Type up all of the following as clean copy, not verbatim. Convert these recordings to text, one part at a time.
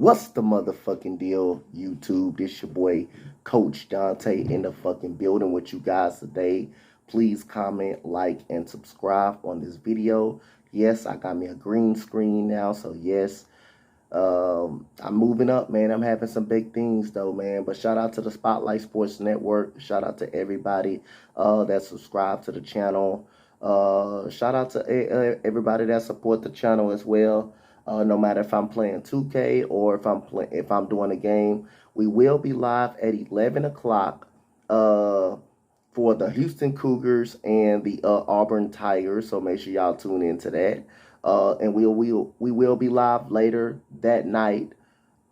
What's the motherfucking deal, YouTube? This your boy, Coach Dante, in the fucking building with you guys today. Please comment, like, and subscribe on this video. Yes, I got me a green screen now, so yes, I'm moving up, man. I'm having some big things, though, man. But shout out to the Spotlight Sports Network. Shout out to everybody that subscribed to the channel. Shout out to everybody that support the channel as well. No matter if I'm playing 2K or if I'm doing a game, we will be live at 11 o'clock for the Houston Cougars and the Auburn Tigers. So make sure y'all tune into that. And we will be live later that night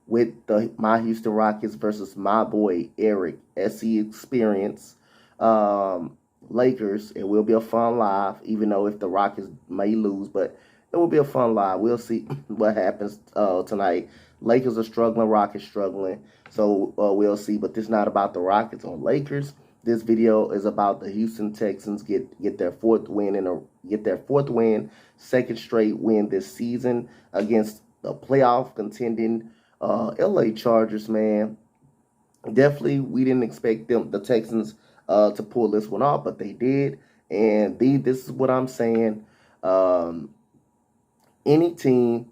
with my Houston Rockets versus my boy Eric SC Experience Lakers. It will be a fun live, even though if the Rockets may lose, but it will be a fun live. We'll see what happens tonight. Lakers are struggling, Rockets struggling, so we'll see. But this is not about the Rockets or Lakers. This video is about the Houston Texans get their fourth win, second straight win this season against the playoff contending LA Chargers. Man, definitely we didn't expect the Texans to pull this one off, but they did. And this is what I'm saying. Any team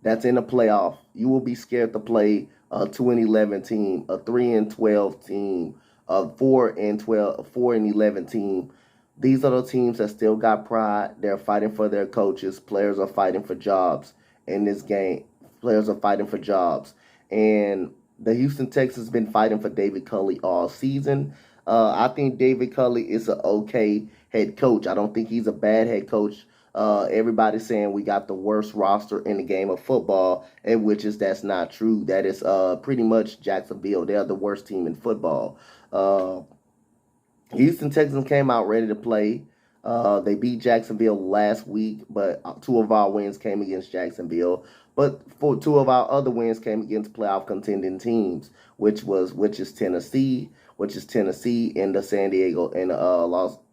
that's in the playoff, you will be scared to play a 2-11 team, a 3-12 team, a 4-11 team. These are the teams that still got pride. They're fighting for their coaches. Players are fighting for jobs in this game. Players are fighting for jobs. And the Houston Texans been fighting for David Culley all season. I think David Culley is an okay head coach. I don't think he's a bad head coach. Everybody's saying we got the worst roster in the game of football, and that's not true. That is pretty much Jacksonville. They're the worst team in football. Houston Texans came out ready to play. They beat Jacksonville last week, but two of our wins came against Jacksonville. But two of our other wins came against playoff contending teams, which is Tennessee, and the San Diego and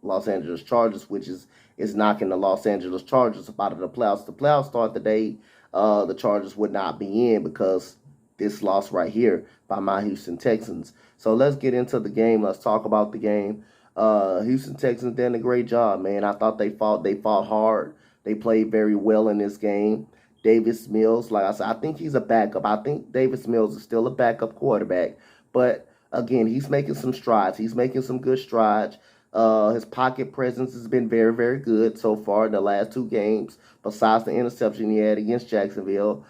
Los Angeles Chargers, which is knocking the Los Angeles Chargers up out of the playoffs. The playoffs start today. The Chargers would not be in because this loss right here by my Houston Texans. So let's get into the game. Let's talk about the game. Houston Texans did a great job, man. I thought they fought hard. They played very well in this game. Davis Mills, like I said, I think he's a backup. I think Davis Mills is still a backup quarterback. But again, he's making some strides. He's making some good strides. His pocket presence has been very, very good so far in the last two games, besides the interception he had against Jacksonville.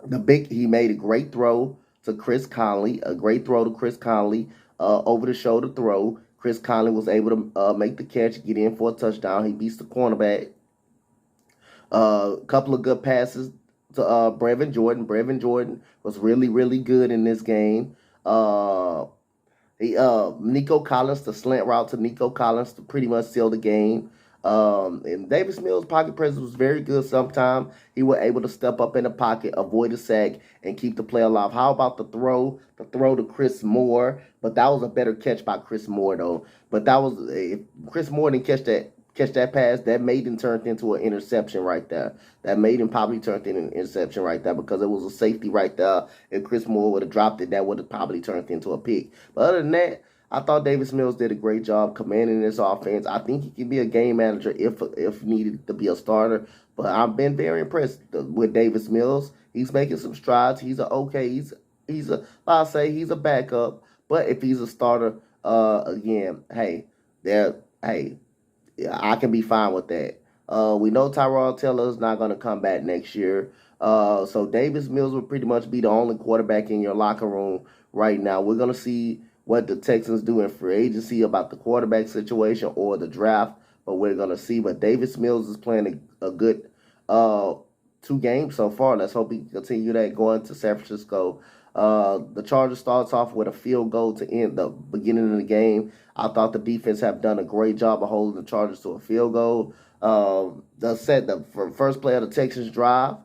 He made a great throw to Chris Conley, over the shoulder throw. Chris Conley was able to make the catch, get in for a touchdown. He beats the cornerback. A couple of good passes to Brevin Jordan. Brevin Jordan was really, really good in this game. Nico Collins, the slant route to Nico Collins to pretty much seal the game. And Davis Mills' pocket presence was very good sometimes. He was able to step up in the pocket, avoid a sack, and keep the play alive. How about the throw? The throw to Chris Moore. But that was a better catch by Chris Moore, though. But that was, if Chris Moore didn't catch that pass, that made him turn into an interception right there. That made him probably turn into an interception right there because it was a safety right there. If Chris Moore would have dropped it, that would have probably turned into a pick. But other than that, I thought Davis Mills did a great job commanding this offense. I think he can be a game manager if needed to be a starter. But I've been very impressed with Davis Mills. He's making some strides. He's he's a backup. But if he's a starter, again, I can be fine with that. We know Tyrod Taylor is not going to come back next year. So Davis Mills will pretty much be the only quarterback in your locker room right now. We're going to see what the Texans do in free agency about the quarterback situation or the draft, but we're going to see. But Davis Mills is playing a good 2 games so far. Let's hope he continue that going to San Francisco. The Chargers starts off with a field goal to end the beginning of the game. I thought the defense have done a great job of holding the Chargers to a field goal. The first play of the Texans drive,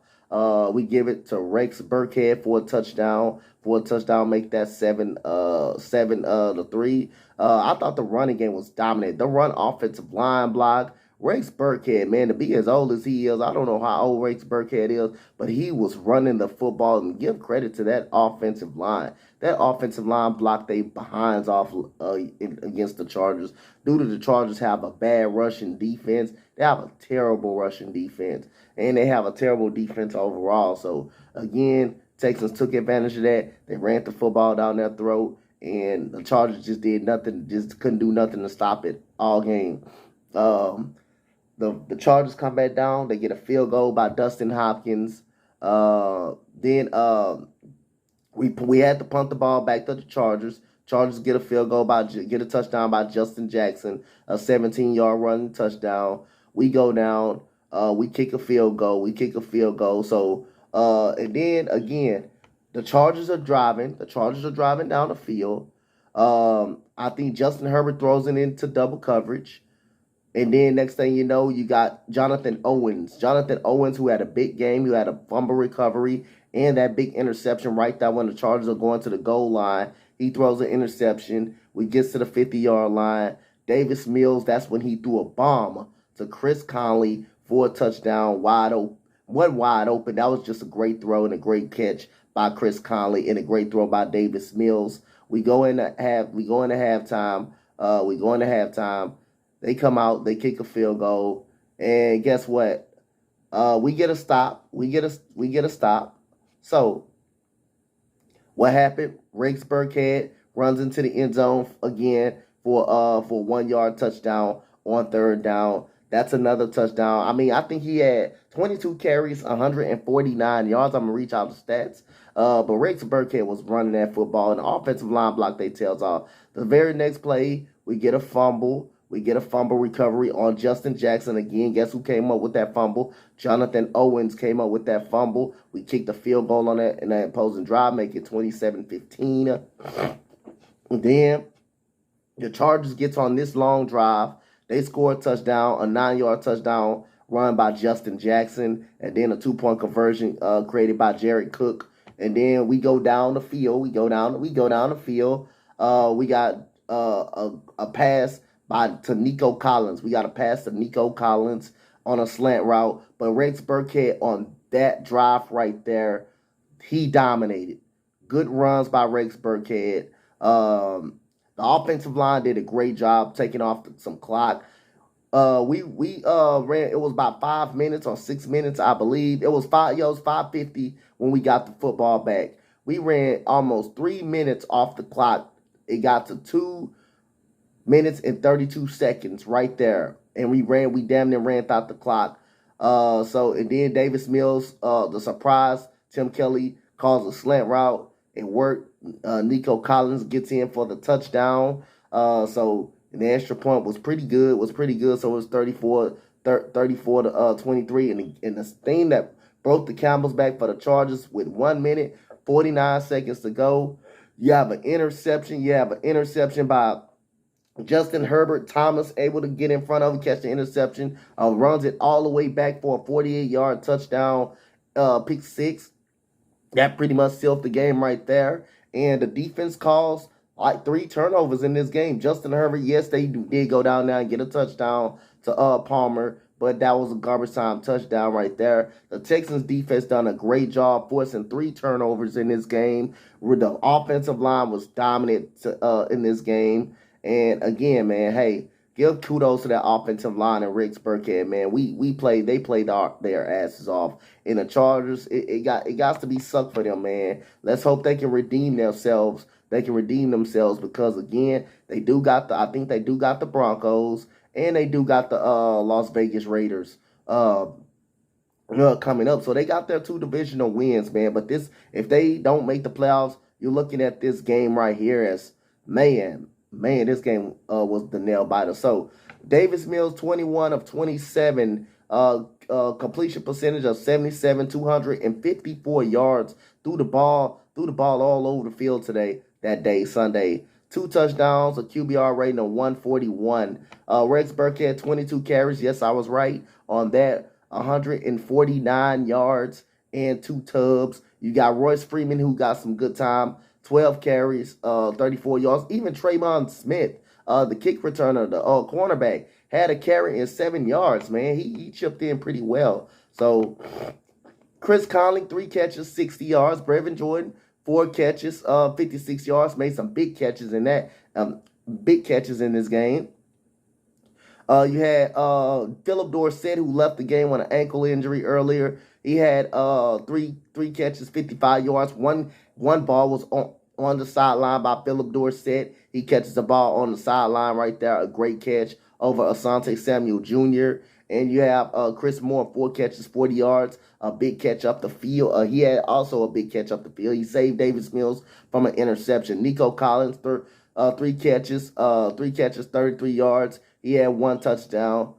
we give it to Rex Burkhead for a touchdown. Make that 7-3. I thought the running game was dominant. The run offensive line block Rex Burkhead, man, to be as old as he is, I don't know how old Rex Burkhead is, but he was running the football, and give credit to that offensive line. That offensive line blocked their behinds off against the Chargers. Due to the Chargers have a bad rushing defense, they have a terrible rushing defense, and they have a terrible defense overall. So, again, Texans took advantage of that. They ran the football down their throat, and the Chargers just did nothing, just couldn't do nothing to stop it all game. Um, the Chargers come back down. They get a field goal by Dustin Hopkins. Then we had to punt the ball back to the Chargers. Chargers get a field goal get a touchdown by Justin Jackson, a 17-yard running touchdown. We go down. We kick a field goal. So and then again, the Chargers are driving. The Chargers are driving down the field. I think Justin Herbert throws it into double coverage. And then next thing you know, you got Jonathan Owens. Jonathan Owens, who had a big game, who had a fumble recovery and that big interception right there when the Chargers are going to the goal line. He throws an interception. We get to the 50-yard line. Davis Mills, that's when he threw a bomb to Chris Conley for a touchdown, wide open. That was just a great throw and a great catch by Chris Conley and a great throw by Davis Mills. We go into halftime. They come out, they kick a field goal, and guess what? We get a stop. We get a stop. So what happened? Rex Burkhead runs into the end zone again for 1-yard touchdown on third down. That's another touchdown. I mean, I think he had 22 carries, 149 yards. I'm gonna reach out the stats. But Rex Burkhead was running that football, and the offensive line blocked their tails off. The very next play, we get a fumble. We get a fumble recovery on Justin Jackson again. Guess who came up with that fumble? Jonathan Owens came up with that fumble. We kicked a field goal on that in that opposing drive, make it 27-15. And then the Chargers gets on this long drive. They score a touchdown, a 9-yard touchdown run by Justin Jackson, and then a 2-point conversion created by Jared Cook. And then we go down the field. We go down the field. We got a pass to Nico Collins. We got a pass to Nico Collins on a slant route. But Rex Burkhead on that drive right there, he dominated. Good runs by Rex Burkhead. The offensive line did a great job taking off some clock. We ran. It was about 5 minutes or 6 minutes, I believe. It was 5:50 when we got the football back. We ran almost 3 minutes off the clock. It got to 2 minutes and 32 seconds right there, and we damn near ran out the clock. And then Davis Mills, the surprise, Tim Kelly calls a slant route and worked. Nico Collins gets in for the touchdown. So the extra point was pretty good. So it was 34 to 23. And the thing that broke the Campbell's back for the Chargers with 1 minute, 49 seconds to go, you have an interception. By Justin Herbert. Thomas able to get in front of him, catch the interception, runs it all the way back for a 48-yard touchdown, pick six. That pretty much sealed the game right there. And the defense calls like 3 turnovers in this game. Justin Herbert, yes, they did go down there and get a touchdown to Palmer, but that was a garbage time touchdown right there. The Texans defense done a great job forcing 3 turnovers in this game. Where the offensive line was dominant in this game. And again, man, hey, give kudos to that offensive line and Rex Burkhead, man. They played their asses off. In the Chargers, it got to be sucked for them, man. Let's hope they can redeem themselves. Because again, I think they do got the Broncos and they do got the Las Vegas Raiders coming up. So they got their 2 divisional wins, man. But if they don't make the playoffs, you're looking at this game right here as this game was the nail biter. So Davis Mills, 21 of 27, completion percentage of 77, 254 yards, threw the ball all over the field Sunday. 2 touchdowns, a QBR rating of 141. Rex Burkhead, 22 carries. Yes, I was right on that. 149 yards and 2 tubs. You got Royce Freeman, who got some good time. 12 carries, 34 yards. Even Trayvon Smith, the kick returner, the cornerback, had a carry and 7 yards, man. He chipped in pretty well. So Chris Conley, 3 catches, 60 yards. Brevin Jordan, 4 catches, 56 yards. Made some big catches in that. Big catches in this game. You had Philip Dorsett, who left the game on an ankle injury earlier. He had three catches, 55 yards. One ball was on the sideline by Philip Dorsett. He catches the ball on the sideline right there. A great catch over Asante Samuel Jr. And you have Chris Moore, 4 catches, 40 yards. A big catch up the field. He had also a big catch up the field. He saved Davis Mills from an interception. Nico Collins, 3 catches, 33 yards. He had 1 touchdown.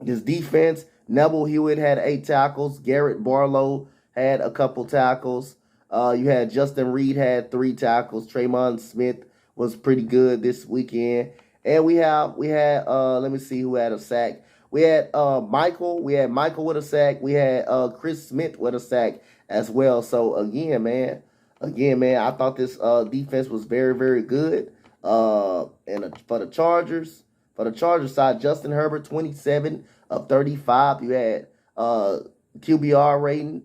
His defense, Neville Hewitt had 8 tackles. Garrett Barlow had a couple tackles. You had Justin Reed had 3 tackles. Trayvon Smith was pretty good this weekend. And we had let me see who had a sack. We had Michael with a sack. We had Chris Smith with a sack as well. So again, man, I thought this defense was very, very good. And for the Chargers side, Justin Herbert, 27 of 35. You had QBR rating,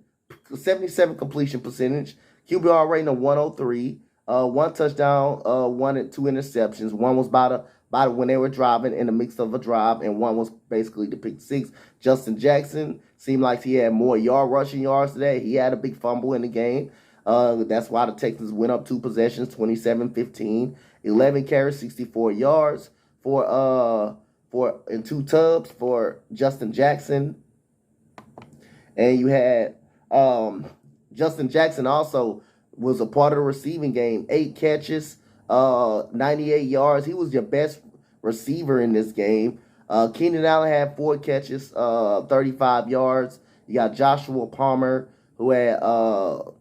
77 completion percentage, QBR rating of 103, 1 touchdown, 1 and 2 interceptions. One was by when they were driving in the mix of a drive, and one was basically the pick 6. Justin Jackson seemed like he had more rushing yards today. He had a big fumble in the game. That's why the Texans went up 2 possessions, 27-15, 11 carries, 64 yards for 2 tubs for Justin Jackson. And you had Justin Jackson also was a part of the receiving game, 8 catches, 98 yards. He was your best receiver in this game. Keenan Allen had 4 catches, 35 yards. You got Joshua Palmer, who had 5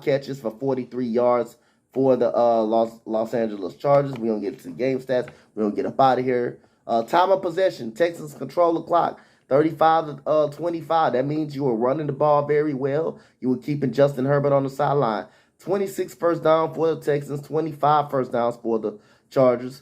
catches for 43 yards for the Los Angeles Chargers. We don't get to the game stats. We don't get up out of here. Time of possession, Texans control the clock, 35-25. That means you were running the ball very well. You were keeping Justin Herbert on the sideline. 26 first down for the Texans, 25 first downs for the Chargers.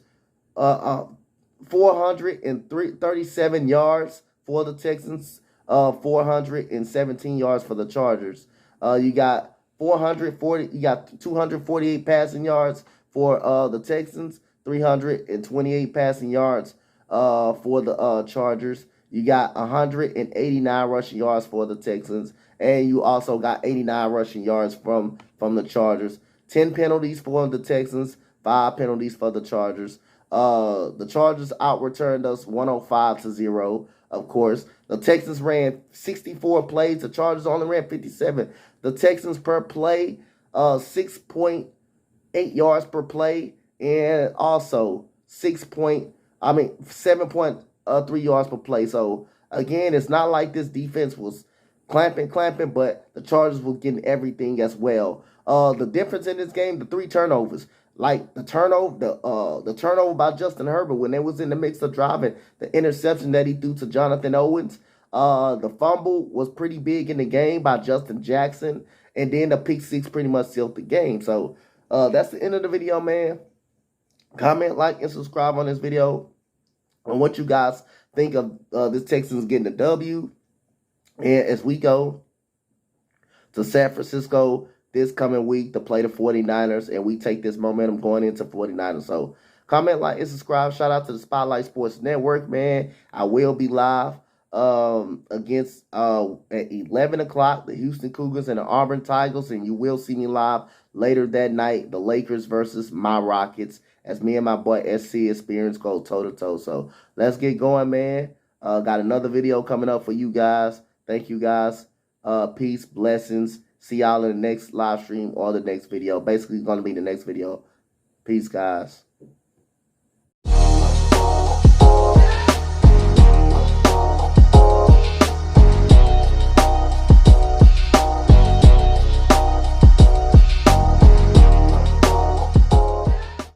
437 yards for the Texans, 417 yards for the Chargers. You got 248 passing yards for the Texans, 328 passing yards for the Chargers. You got 189 rushing yards for the Texans, and you also got 89 rushing yards from the Chargers. 10 penalties for the Texans, 5 penalties for the Chargers. The Chargers out-returned us 105-0, of course. The Texans ran 64 plays. The Chargers only ran 57. The Texans per play, 6.8 yards per play, and also 7.3 yards per play. So, again, it's not like this defense was clamping, but the Chargers were getting everything as well. The difference in this game, the 3 turnovers. Like the turnover by Justin Herbert when they was in the mix of driving, the interception that he threw to Jonathan Owens, the fumble was pretty big in the game by Justin Jackson, and then the pick 6 pretty much sealed the game. So that's the end of the video, man. Comment, like, and subscribe on this video on what you guys think of this Texans getting a W. And as we go to San Francisco this coming week to play the 49ers, and we take this momentum going into 49ers. So comment, like, and subscribe. Shout out to the Spotlight Sports Network, man. I will be live against at 11 o'clock, the Houston Cougars and the Auburn Tigers, and you will see me live later that night, the Lakers versus my Rockets, as me and my boy SC Experience go toe-to-toe. So let's get going, man. Got another video coming up for you guys. Thank you, guys. Peace, blessings. See y'all in the next live stream or the next video. Basically, it's going to be the next video. Peace, guys.